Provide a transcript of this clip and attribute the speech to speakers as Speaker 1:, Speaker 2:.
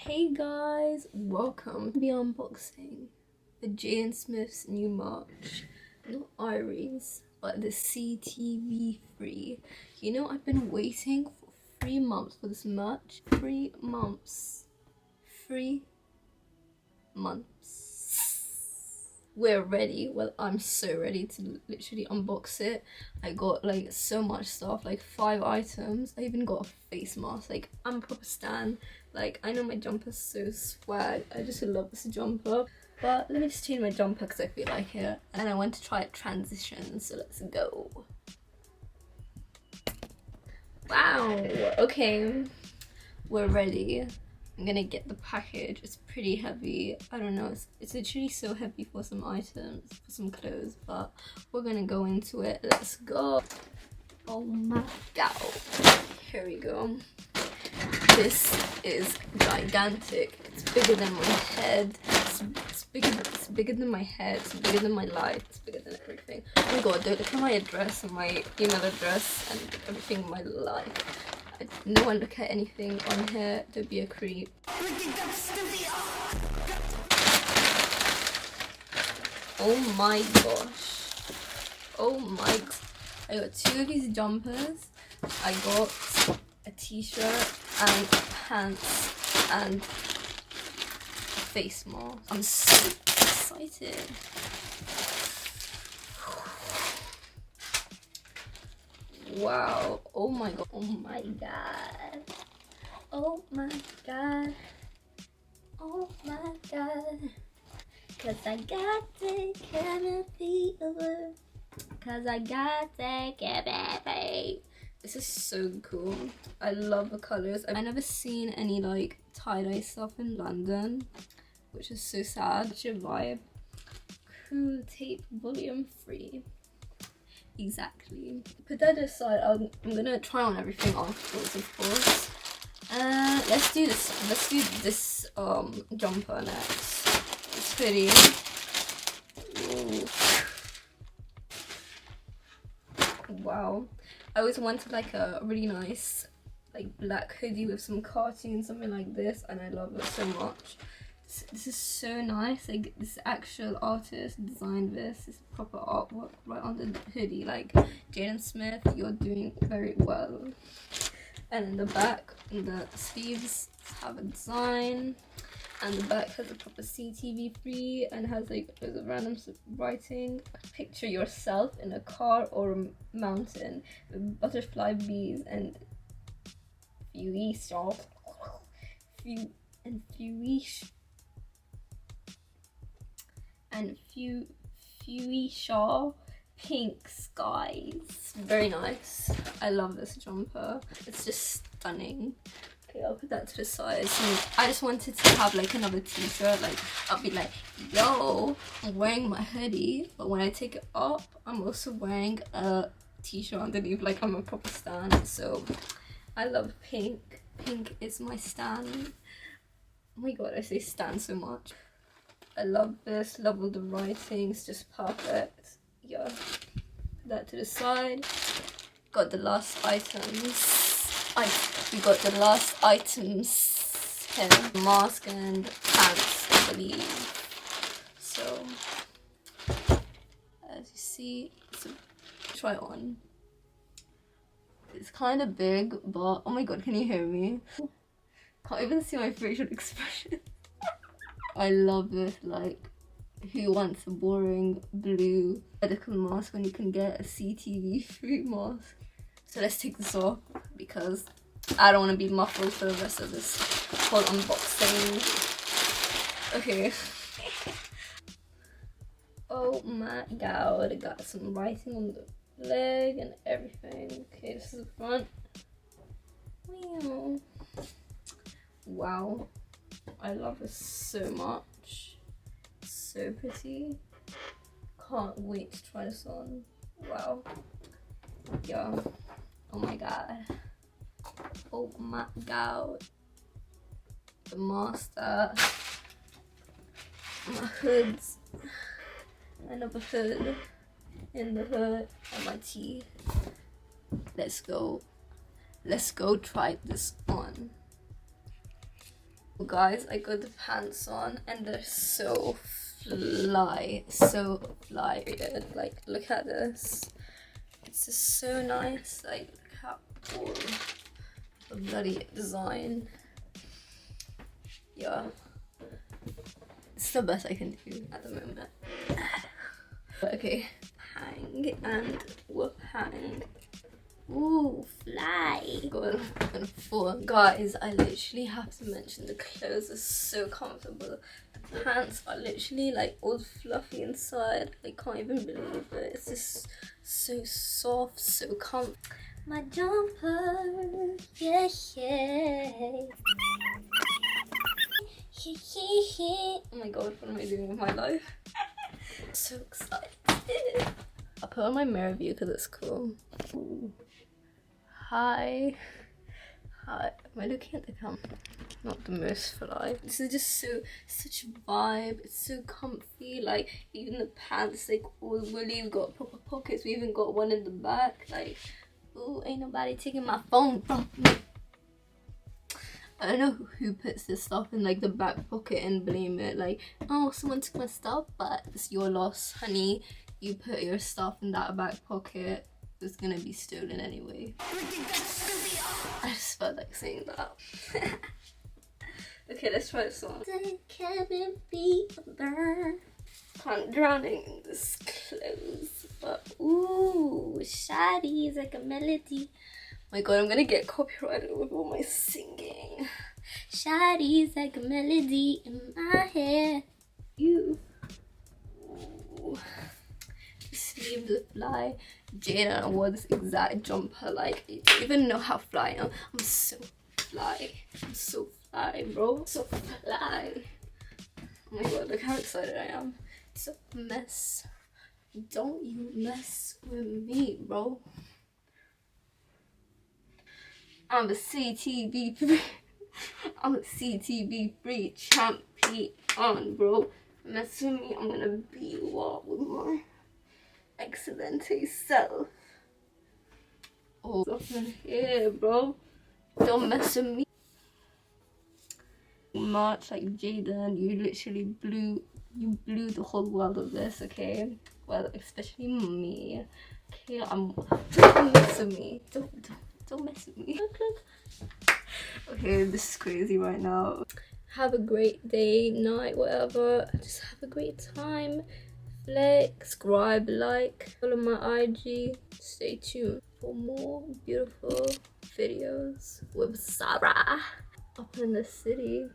Speaker 1: Hey guys, welcome to the unboxing. The JADEN Smith's new merch. Not Iris, but the CTV3. You know, I've been waiting for 3 months for this merch. 3 months. 3 months. We're ready. Well, I'm so ready to literally unbox it. I got like so much stuff, like 5 items. I even got a face mask. Like, I'm a proper stan. Like, I know my jumper's so swag. I just love this jumper. But let me just change my jumper because I feel like it. And I want to try a transition, so let's go. Wow, okay. We're ready. I'm gonna get the package. It's pretty heavy. I don't know, it's literally so heavy for some items, for some clothes, but we're gonna go into it. Let's go. Oh my god. Here we go. This is gigantic. It's bigger than my head. It's bigger than my head. It's bigger than my life. It's bigger than everything. Oh my god, don't look at my address and my email address and everything in my life. No one look at anything on here. Don't be a creep. Oh my gosh. Oh my. I got 2 of these jumpers. I got a t-shirt and pants and a face mask. I'm so excited. Wow. Oh my god. Oh my god. Oh my god. Oh my god. Cause I got the canopy over. Cause I got the canopy. This is so cool. I love the colors. I've never seen any like tie-dye stuff in London, which is so sad. Such a vibe. Cool tape, volume 3. Exactly. Put that aside. I'm gonna try on everything afterwards, of course. Let's do this. Let's do this jumper next. It's pretty. Ooh. Wow. I always wanted like a really nice like black hoodie with some cartoons, something like this, and I love it so much. This is so nice. Like, this actual artist designed this. This proper artwork right on the hoodie. Like, JADEN Smith, you're doing very well. And in the back, the sleeves have a design, and the back has a proper CTV3 and has like loads of random writing. Picture yourself in a car or a mountain with butterfly bees and fuchsia pink skies. Very nice. I love this jumper. It's just stunning. Okay, I'll put that to the side. So I just wanted to have like another t-shirt. Like, I'll be like, yo, I'm wearing my hoodie, but when I take it up, I'm also wearing a t-shirt underneath. Like, I'm a proper stan. So I love pink. Pink is my stan. Oh my god, I say stan so much. I love this. Love all the writings. Just perfect. Yeah. Put that to the side. Got the last items. We got the last items here. Mask and pants, I believe. So, as you see, try on. It's kind of big, but oh my god, can you hear me? Can't even see my facial expression. I love this. Like, who wants a boring blue medical mask when you can get a CTV3 mask? So let's take this off because I don't want to be muffled for the rest of this whole unboxing. Okay. Oh my god, I got some writing on the leg and everything. Okay, this is the front. Wow. I love this so much. So pretty. Can't wait to try this on. Wow. Yeah. Oh my god. Oh my god. The master. My hoods. Another hood. In the hood. And my teeth. Let's go. Let's go try this on. Guys, I got the pants on and they're so fly, so fly. Like, look at this. It's just so nice. Like, look how cool the bloody design. Yeah, it's the best I can do at the moment. Okay, hang and whoop hang. Ooh, fly. Good. And four. Guys, I literally have to mention the clothes are so comfortable. The pants are literally like all fluffy inside. I can't even believe it. It's just so soft, so comfy. My jumper, yeah, yeah. Oh my god, what am I doing with my life? So excited. I'll put on my mirror view because it's cool. Ooh. Hi. Am I looking at the camera? Not the most fly. This is just such a vibe. It's so comfy. Like, even the pants, like, all woolly. We've got proper pockets. We even got one in the back. Like, ooh, ain't nobody taking my phone from me. I don't know who puts this stuff in like the back pocket and blame it like, oh, someone took my stuff, but it's your loss, honey. You put your stuff in that back pocket, it's gonna be stolen anyway. I just felt like saying that. Okay, let's try this one. I'm drowning in this clothes, but ooh, shoddy is like a melody. Oh my god, I'm gonna get copyrighted with all my singing. Shoddy's like a melody in my head. You. Ooh. Sleeves are fly. Jaden wore this exact jumper. Like, I don't even know how fly I am. I'm so fly. I'm so fly, bro. So fly. Oh my god, look how excited I am. It's a mess. Don't you mess with me, bro. I'm a CTV3. I'm a CTV3 champion, bro. Mess with me, I'm gonna be what with my excellent self. Oh, up in here, bro. Don't mess with me. March, like Jaden, you literally blew the whole world of this, okay? Well, especially me. Okay, don't mess with me. Don't mess with me. Okay, this is crazy right now. Have a great day, night, whatever. Just have a great time. Flex, subscribe, like, follow my IG. Stay tuned for more beautiful videos with Sarah up in the city.